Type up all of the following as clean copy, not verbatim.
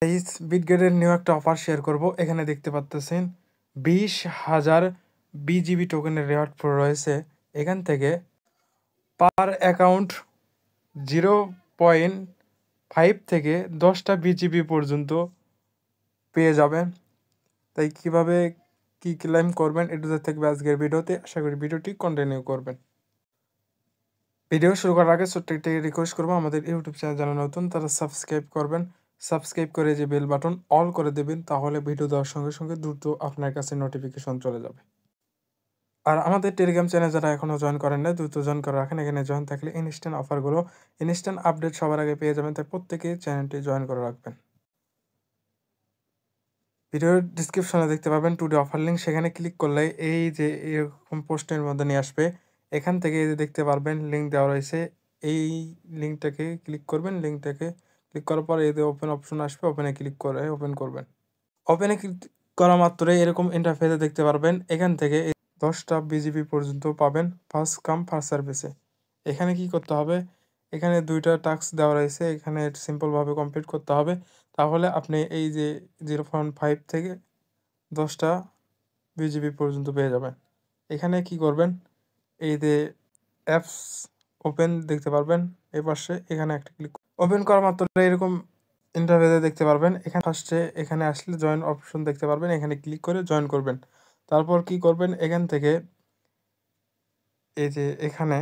Guys বিটগেটের new একটা offer share করব। এখানে দেখতে পাচ্ছেন 20,000 বিজিবি টোকেনের রেওয়ার্ড রয়েছে। এখান থেকে পার অ্যাকাউন্ট 0.5 থেকে 10টা বিজিবি পর্যন্ত পেয়ে যাবেন। তাই কিভাবে কি ক্লেম করবেন এটুকু থাকবে আজকের ভিডিওতে। আশা করি ভিডিওটি কন্টিনিউ করবেন। ভিডিও শুরু করার আগে ছোট্ট একটি রিকোয়েস্ট করবো, আমাদের ইউটিউব চ্যানেল যারা নতুন তারা সাবস্ক্রাইব করবেন। সাবস্ক্রাইব করে যে বেল বাটন অল করে দেবেন, তাহলে ভিডিও দেওয়ার সঙ্গে সঙ্গে দ্রুত আপনার কাছে নোটিফিকেশন চলে যাবে। আর আমাদের টেলিগ্রাম চ্যানেল যারা এখনও জয়েন করেন না, দ্রুত জয়েন করে রাখেন। এখানে জয়েন থাকলে ইনস্ট্যান্ট অফারগুলো, ইনস্ট্যান্ট আপডেট সবার আগে পেয়ে যাবেন। তাই প্রত্যেকেই চ্যানেলটি জয়েন করে রাখবেন। ভিডিওর ডিসক্রিপশনে দেখতে পাবেন টুডে অফার লিঙ্ক, সেখানে ক্লিক করলে এই যে এরকম পোস্টের মধ্যে নিয়ে আসবে। এখান থেকে এই যে দেখতে পারবেন লিঙ্ক দেওয়া রয়েছে, এই লিঙ্কটাকে ক্লিক করবেন। লিঙ্কটাকে ক্লিক করার পর এই যে ওপেন অপশন আসবে, ওপেনে ক্লিক করে ওপেন করবেন। ওপেনে ক্লিক করা মাত্রই এরকম ইন্টারফেসে দেখতে পারবেন। এখান থেকে 10টা বিজিবি পর্যন্ত পাবেন ফার্স্ট কাম ফার্স্ট সার্ভিসে। এখানে কি করতে হবে, এখানে 2টা টাস্ক দেওয়া রয়েছে, এখানে সিম্পলভাবে কমপ্লিট করতে হবে। তাহলে আপনি এই যে 0.5 থেকে 10টা বিজিবি পর্যন্ত পেয়ে যাবেন। এখানে কি করবেন, এই যে অ্যাপস ওপেন দেখতে পারবেন এই পাশে, এখানে একটা ক্লিক ওপেন করা মাত্র এরকম ইন্টারফেসে দেখতে পারবেন। এখানে ফার্স্টে এখানে আসলে জয়েন অপশন দেখতে পারবেন, এখানে ক্লিক করে জয়েন করবেন। তারপর কি করবেন, এখান থেকে এই যে এখানে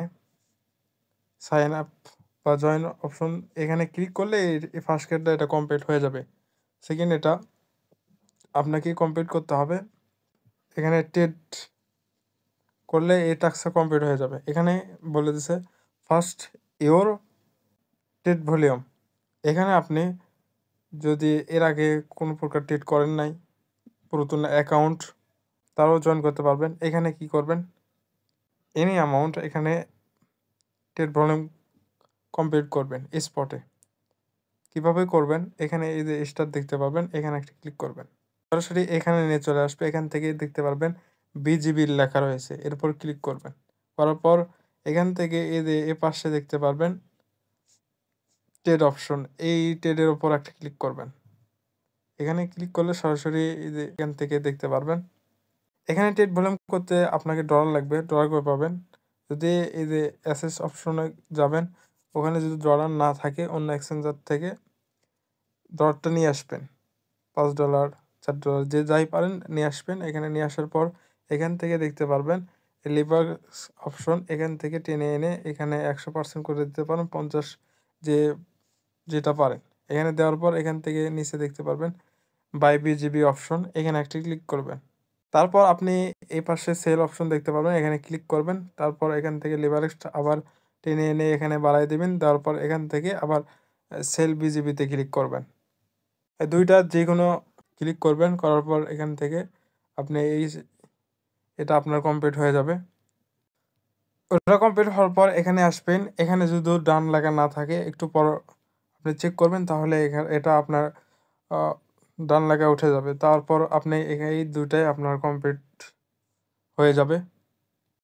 সাইন আপ বা জয়েন অপশন এখানে ক্লিক করলে এই ফার্স্ট কার্ডটা এটা কমপ্লিট হয়ে যাবে। সেকেন্ড এটা আপনাকে কমপ্লিট করতে হবে। এখানে টেট করলে এই টাস্কটা কমপ্লিট হয়ে যাবে। এখানে বলে দিছে ফার্স্ট ইওর টেট ভলিউম। এখানে আপনি যদি এর আগে কোনো প্রকার টেট করেন নাই, পুরাতন অ্যাকাউন্ট, তারাও জয়েন করতে পারবেন। এখানে কি করবেন, এনি অ্যামাউন্ট, এখানে টেট ভলিউম কমপ্লিট করবেন স্পটে। কিভাবে করবেন, এখানে এই যে স্টার দেখতে পাবেন, এখানে একটা ক্লিক করবেন, সরাসরি এখানে নিয়ে চলে আসবে। এখান থেকে দেখতে পারবেন বিজিবির লেখা রয়েছে, এরপর ক্লিক করবেন। করার পর এখান থেকে এই যে এ পাশে দেখতে পারবেন টেড অপশন, এই টেডের ওপর একটা ক্লিক করবেন। এখানে ক্লিক করলে সরাসরি এই যে এখান থেকে দেখতে পারবেন। এখানে টেড ভলিউম করতে আপনাকে ডলার লাগবে, ডলার করে পাবেন। যদি এই যে অ্যাসেস অপশনে যাবেন, ওখানে যদি ডলার না থাকে অন্য এক্সচেঞ্জার থেকে ডলারটা নিয়ে আসবেন। $5, $4 যে যাই পারেন নিয়ে আসবেন। এখানে নিয়ে আসার পর এখান থেকে দেখতে পারবেন লিভার অপশন, এখান থেকে টেনে এনে এখানে 100% করে দিতে পারেন, 50 যে যেটা পারেন। এখানে দেওয়ার পর এখান থেকে নিচে দেখতে পারবেন বাই বিজিবি অপশন, এখানে একটা ক্লিক করবেন। তারপর আপনি এই পাশে সেল অপশন দেখতে পারবেন, এখানে ক্লিক করবেন। তারপর এখান থেকে লিভারেজটা আবার টেনে এনে এখানে বাড়াই দেবেন। দেওয়ার পর এখান থেকে আবার সেল বিজিবিতে ক্লিক করবেন। এই দুইটা যে কোনো ক্লিক করবেন, করার পর এখান থেকে আপনি এটা আপনার কমপ্লিট হয়ে যাবে। ওটা কমপ্লিট হওয়ার পর এখানে আসবেন। এখানে যদি ডান লেখা না থাকে একটু পর আপনি চেক করবেন, তাহলে এটা আপনার ডান লেখা উঠে যাবে। তারপর আপনি এই দুইটাই আপনার কমপ্লিট হয়ে যাবে।